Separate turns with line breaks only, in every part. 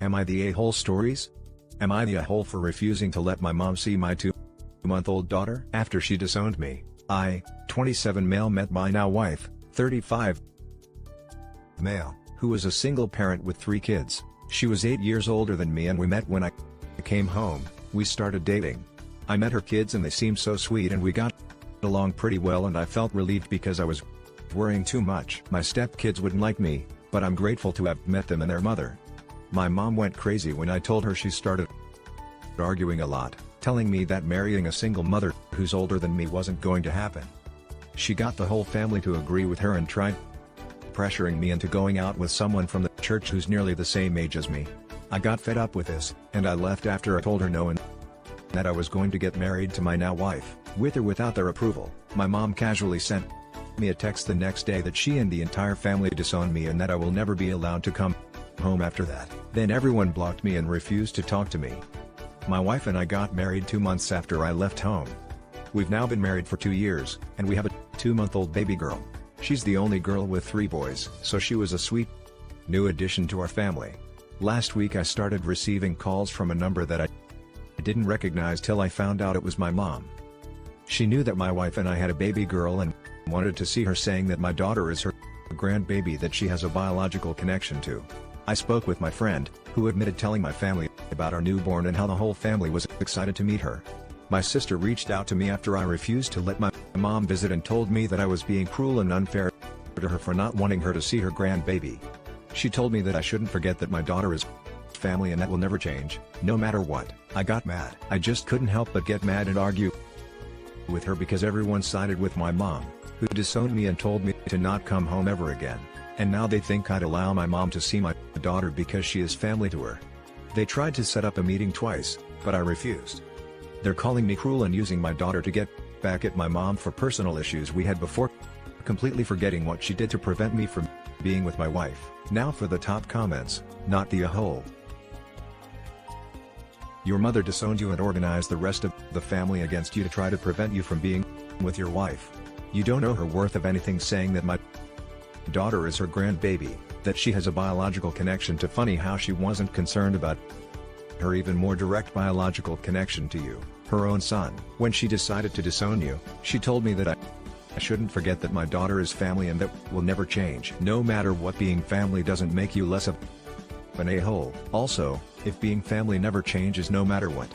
Am I the a-hole stories? Am I the a-hole for refusing to let my mom see my 2-month-old daughter? After she disowned me, I, 27 male, met my now wife, 35 male, who was a single parent with 3 kids. She was 8 years older than me and we met when I came home. We started dating. I met her kids and they seemed so sweet and we got along pretty well and I felt relieved because I was worrying too much. My stepkids wouldn't like me, but I'm grateful to have met them and their mother. My mom went crazy when I told her. She started arguing a lot, telling me that marrying a single mother who's older than me wasn't going to happen. She got the whole family to agree with her and tried pressuring me into going out with someone from the church who's nearly the same age as me. I got fed up with this, and I left after I told her no and that I was going to get married to my now wife, with or without their approval. My mom casually sent me a text the next day that she and the entire family disowned me and that I will never be allowed to come home after that. Then everyone blocked me and refused to talk to me. My wife and I got married 2 months after I left home. We've now been married for 2 years, and we have a 2-month-old baby girl. She's the only girl with 3 boys, so she was a sweet new addition to our family. Last week I started receiving calls from a number that I didn't recognize till I found out it was my mom. She knew that my wife and I had a baby girl and wanted to see her, saying that my daughter is her grandbaby that she has a biological connection to. I spoke with my friend, who admitted telling my family about our newborn and how the whole family was excited to meet her. My sister reached out to me after I refused to let my mom visit and told me that I was being cruel and unfair to her for not wanting her to see her grandbaby. She told me that I shouldn't forget that my daughter is family and that will never change, no matter what. I got mad. I just couldn't help but get mad and argue with her because everyone sided with my mom, who disowned me and told me to not come home ever again. And now they think I'd allow my mom to see my daughter because she is family to her. They tried to set up a meeting twice, but I refused. They're calling me cruel and using my daughter to get back at my mom for personal issues we had before, completely forgetting what she did to prevent me from being with my wife. Now for the top comments, not the a-hole. Your mother disowned you and organized the rest of the family against you to try to prevent you from being with your wife. You don't know her worth of anything, saying that my daughter is her grandbaby, that she has a biological connection to. Funny how she wasn't concerned about her even more direct biological connection to you, her own son. When she decided to disown you, she told me that I shouldn't forget that my daughter is family and that will never change. No matter what, being family doesn't make you less of an a-hole. Also, if being family never changes no matter what,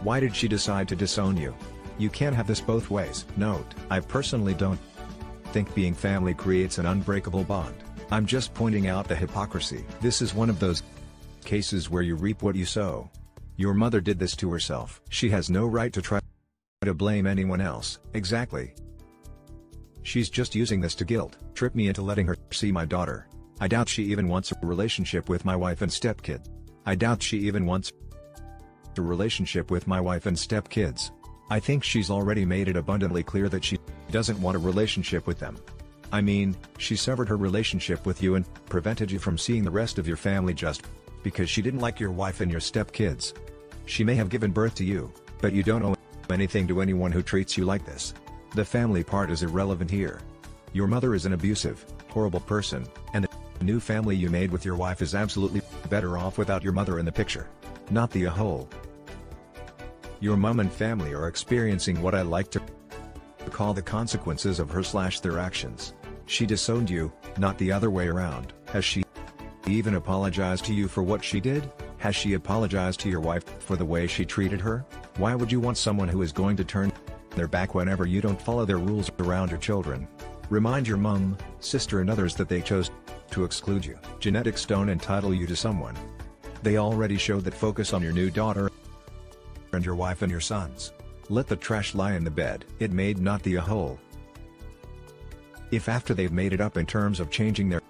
why did she decide to disown you? You can't have this both ways. Note, I personally don't think being family creates an unbreakable bond. I'm just pointing out the hypocrisy. This is one of those cases where you reap what you sow. Your mother did this to herself. She has no right to try to blame anyone else. Exactly. She's just using this to guilt trip me into letting her see my daughter. I doubt she even wants a relationship with my wife and stepkid. I doubt she even wants a relationship with my wife and stepkids. I think she's already made it abundantly clear that she doesn't want a relationship with them. I mean, she severed her relationship with you and prevented you from seeing the rest of your family just because she didn't like your wife and your stepkids. She may have given birth to you, but you don't owe anything to anyone who treats you like this. The family part is irrelevant here. Your mother is an abusive, horrible person, and the new family you made with your wife is absolutely better off without your mother in the picture. Not the a-hole. Your mom and family are experiencing what I like to call the consequences of her/their actions. She disowned you, not the other way around. Has she even apologized to you for what she did? Has she apologized to your wife for the way she treated her? Why would you want someone who is going to turn their back whenever you don't follow their rules around your children? Remind your mom, sister and others that they chose to exclude you. Genetics don't entitle you to someone. They already showed that. Focus on your new daughter and your wife and your sons. Let the trash lie in the bed. It made, not the a-hole. If after they've made it up in terms of changing their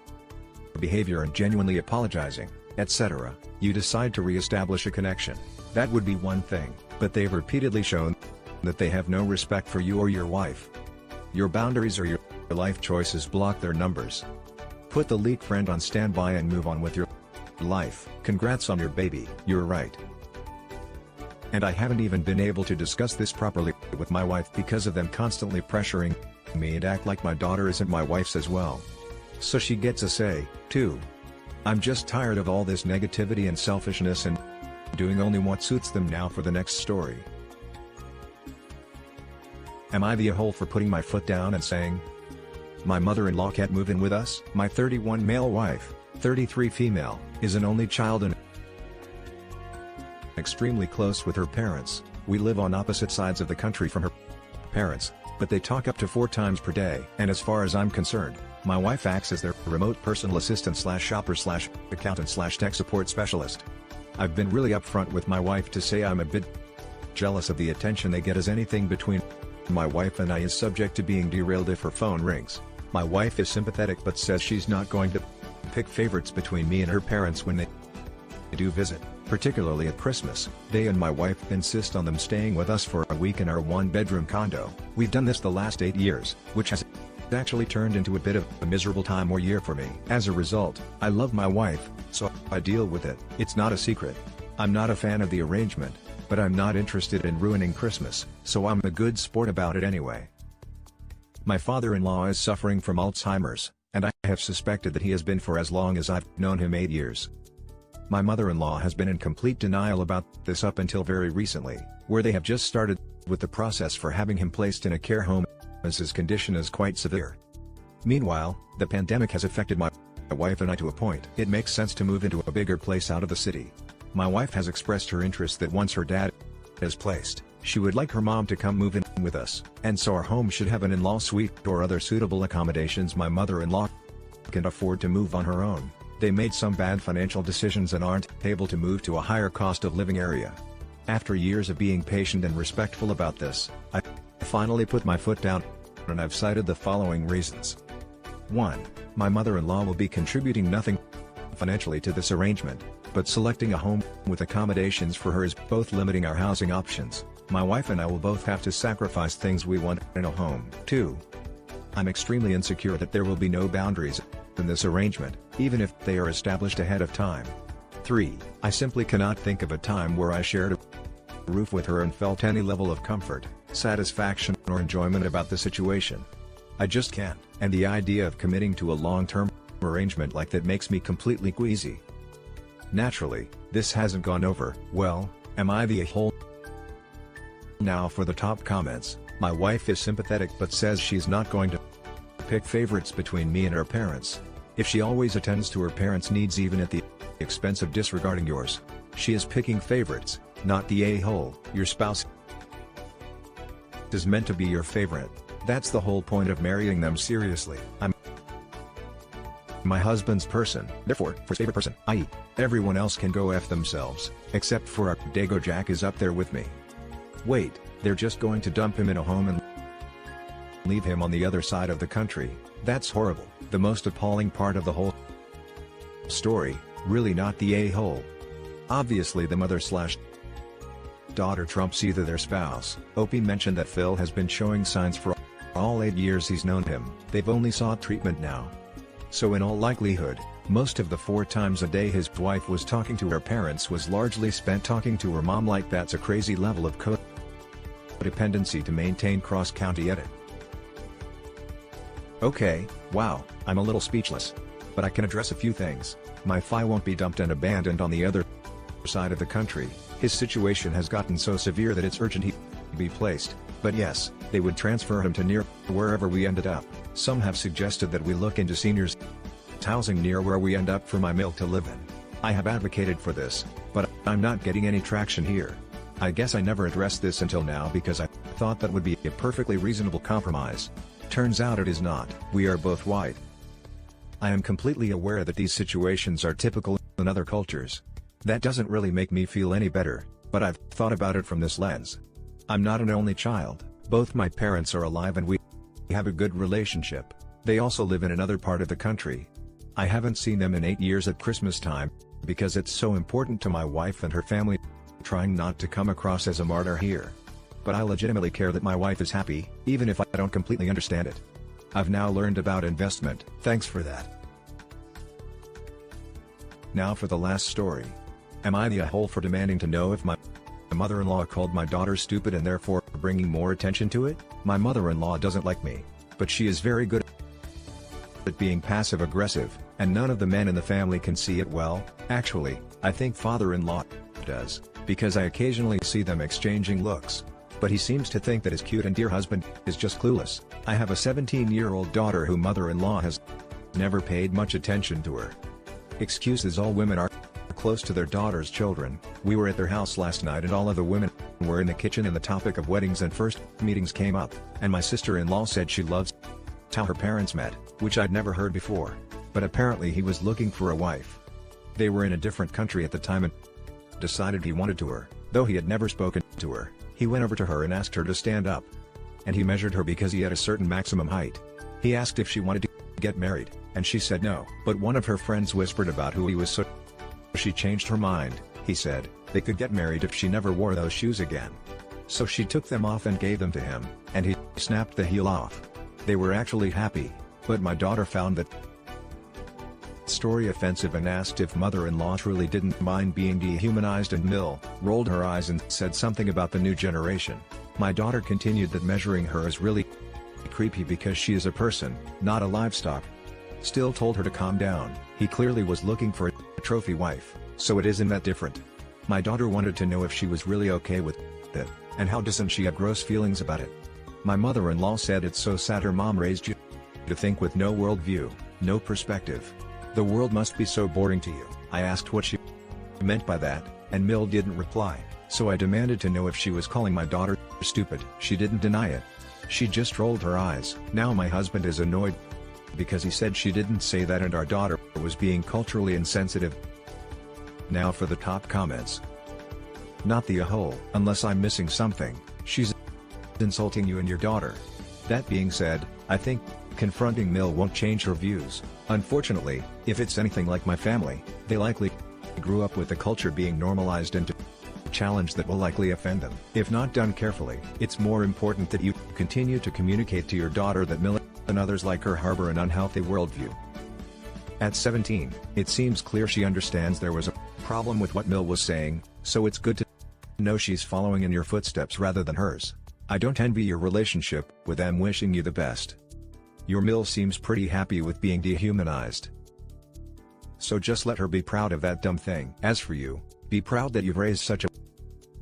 behavior and genuinely apologizing, etc., you decide to re-establish a connection, that would be one thing, but they've repeatedly shown that they have no respect for you or your wife. Your boundaries or your life choices block their numbers. Put the leak friend on standby and move on with your life. Congrats on your baby. You're right. And I haven't even been able to discuss this properly with my wife because of them constantly pressuring me and act like my daughter isn't my wife's as well. So she gets a say, too. I'm just tired of all this negativity and selfishness and doing only what suits them. Now for the next story. Am I the a-hole for putting my foot down and saying, my mother-in-law can't move in with us? My 31 male wife, 33 female, is an only child and extremely close with her parents. We live on opposite sides of the country from her parents, but they talk up to 4 times per day. And as far as I'm concerned, my wife acts as their remote personal assistant / shopper / accountant / tech support specialist. I've been really upfront with my wife to say I'm a bit jealous of the attention they get, as anything between my wife and I is subject to being derailed if her phone rings. My wife is sympathetic but says she's not going to pick favorites between me and her parents when they do visit, particularly at Christmas. They and my wife insist on them staying with us for a week in our 1-bedroom condo. We've done this the last 8 years, which has actually turned into a bit of a miserable time or year for me. As a result, I love my wife, so I deal with it. It's not a secret. I'm not a fan of the arrangement, but I'm not interested in ruining Christmas, so I'm a good sport about it anyway. My father-in-law is suffering from Alzheimer's, and I have suspected that he has been for as long as I've known him, 8 years. My mother-in-law has been in complete denial about this up until very recently, where they have just started with the process for having him placed in a care home, as his condition is quite severe. Meanwhile, the pandemic has affected my wife and I to a point it makes sense to move into a bigger place out of the city. My wife has expressed her interest that once her dad is placed, she would like her mom to come move in with us, and so our home should have an in-law suite or other suitable accommodations. My mother-in-law can afford to move on her own. They made some bad financial decisions and aren't able to move to a higher cost of living area. After years of being patient and respectful about this, I finally put my foot down, and I've cited the following reasons. 1. My mother-in-law will be contributing nothing financially to this arrangement, but selecting a home with accommodations for her is both limiting our housing options. My wife and I will both have to sacrifice things we want in a home. 2. I'm extremely insecure that there will be no boundaries in this arrangement, even if they are established ahead of time. 3. I simply cannot think of a time where I shared a roof with her and felt any level of comfort, satisfaction, or enjoyment about the situation. I just can't, and the idea of committing to a long-term arrangement like that makes me completely queasy. Naturally, this hasn't gone over well. Am I the a-hole? Now for the top comments. My wife is sympathetic but says she's not going to pick favorites between me and her parents. If she always attends to her parents' needs even at the expense of disregarding yours, she is picking favorites, not the a-hole. Your spouse is meant to be your favorite. That's the whole point of marrying them seriously. I'm my husband's person, therefore, for his favorite person, i.e., everyone else can go F themselves, except for our Dago Jack is up there with me. Wait, they're just going to dump him in a home and leave him on the other side of the country? That's horrible. The most appalling part of the whole story, really not the a-hole. Obviously the mother/daughter trumps either their spouse. Opie mentioned that Phil has been showing signs for all 8 years he's known him. They've only sought treatment now. So in all likelihood, most of the 4 times a day his wife was talking to her parents was largely spent talking to her mom. Like, that's a crazy level of codependency to maintain cross-county edit. Okay, wow, I'm a little speechless. But I can address a few things. My fi won't be dumped and abandoned on the other side of the country. His situation has gotten so severe that it's urgent he be placed. But yes, they would transfer him to near wherever we ended up. Some have suggested that we look into seniors housing near where we end up for my milk to live in. I have advocated for this, but I'm not getting any traction here. I guess I never addressed this until now because I thought that would be a perfectly reasonable compromise. Turns out it is not. We are both white. I am completely aware that these situations are typical in other cultures. That doesn't really make me feel any better, but I've thought about it from this lens. I'm not an only child. Both my parents are alive and we have a good relationship. They also live in another part of the country. I haven't seen them in 8 years at Christmas time, because it's so important to my wife and her family, trying not to come across as a martyr here. But I legitimately care that my wife is happy, even if I don't completely understand it. I've now learned about investment. Thanks for that. Now for the last story. Am I the a-hole for demanding to know if my mother-in-law called my daughter stupid and therefore bringing more attention to it? My mother-in-law doesn't like me, but she is very good it being passive-aggressive, and none of the men in the family can see it well. Actually, I think father-in-law does, because I occasionally see them exchanging looks. But he seems to think that his cute and dear husband is just clueless. I have a 17-year-old daughter who mother-in-law has never paid much attention to her. Excuses. All women are close to their daughters' children. We were at their house last night and all of the women were in the kitchen and the topic of weddings and first meetings came up, and my sister-in-law said she loves how her parents met, which I'd never heard before. But apparently he was looking for a wife. They were in a different country at the time and decided he wanted to her, though he had never spoken to her. He went over to her and asked her to stand up. And he measured her because he had a certain maximum height. He asked if she wanted to get married, and she said no. But one of her friends whispered about who he was, so she changed her mind. He said they could get married if she never wore those shoes again. So she took them off and gave them to him, and he snapped the heel off. They were actually happy, but my daughter found that story offensive and asked if mother-in-law truly didn't mind being dehumanized, and Mill rolled her eyes and said something about the new generation. My daughter continued that measuring her is really creepy because she is a person, not a livestock. Still told her to calm down. He clearly was looking for a trophy wife, so it isn't that different. My daughter wanted to know if she was really okay with it, and how doesn't she have gross feelings about it. My mother-in-law said it's so sad her mom raised you to think with no worldview, no perspective. The world must be so boring to you. I asked what she meant by that, and Mill didn't reply, so I demanded to know if she was calling my daughter stupid. She didn't deny it. She just rolled her eyes. Now my husband is annoyed because he said she didn't say that and our daughter was being culturally insensitive. Now for the top comments. Not the a-hole. Unless I'm missing something, she's insulting you and your daughter. That being said, I think confronting Mill won't change her views. Unfortunately, if it's anything like my family, they likely grew up with the culture being normalized into challenge that will likely offend them. If not done carefully, it's more important that you continue to communicate to your daughter that Mill and others like her harbor an unhealthy worldview. At 17, it seems clear she understands there was a problem with what Mill was saying, so it's good to know she's following in your footsteps rather than hers. I don't envy your relationship with them. Wishing you the best. Your Mill seems pretty happy with being dehumanized. So just let her be proud of that dumb thing. As for you, be proud that you've raised such a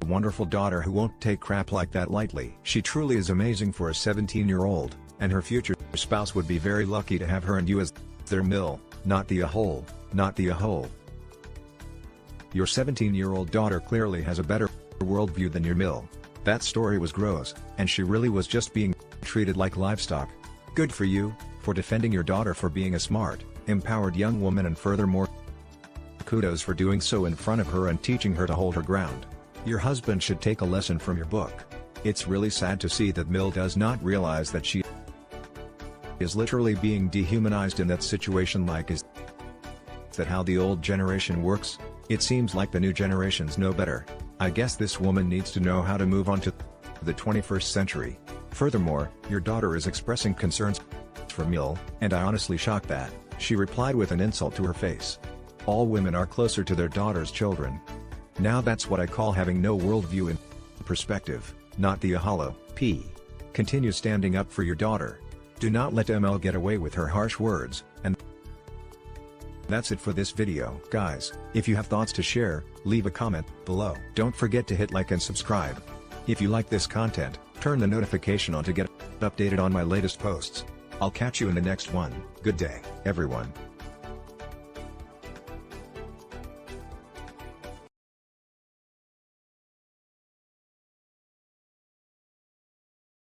wonderful daughter who won't take crap like that lightly. She truly is amazing for a 17-year-old, and her future spouse would be very lucky to have her and you as their Mill, not the a-hole, not the a-hole. Your 17-year-old daughter clearly has a better worldview than your Mill. That story was gross, and she really was just being treated like livestock. Good for you, for defending your daughter for being a smart, empowered young woman, and furthermore, kudos for doing so in front of her and teaching her to hold her ground. Your husband should take a lesson from your book. It's really sad to see that Mill does not realize that she is literally being dehumanized in that situation. Like, is that how the old generation works? It seems like the new generations know better. I guess this woman needs to know how to move on to the 21st century. Furthermore, your daughter is expressing concerns for Mill, and I honestly shocked that she replied with an insult to her face. All women are closer to their daughters' children. Now that's what I call having no worldview in perspective, not the hollow P. Continue standing up for your daughter. Do not let ML get away with her harsh words. And that's it for this video. Guys, if you have thoughts to share, leave a comment below. Don't forget to hit like and subscribe. If you like this content, turn the notification on to get updated on my latest posts. I'll catch you in the next one. Good day, everyone.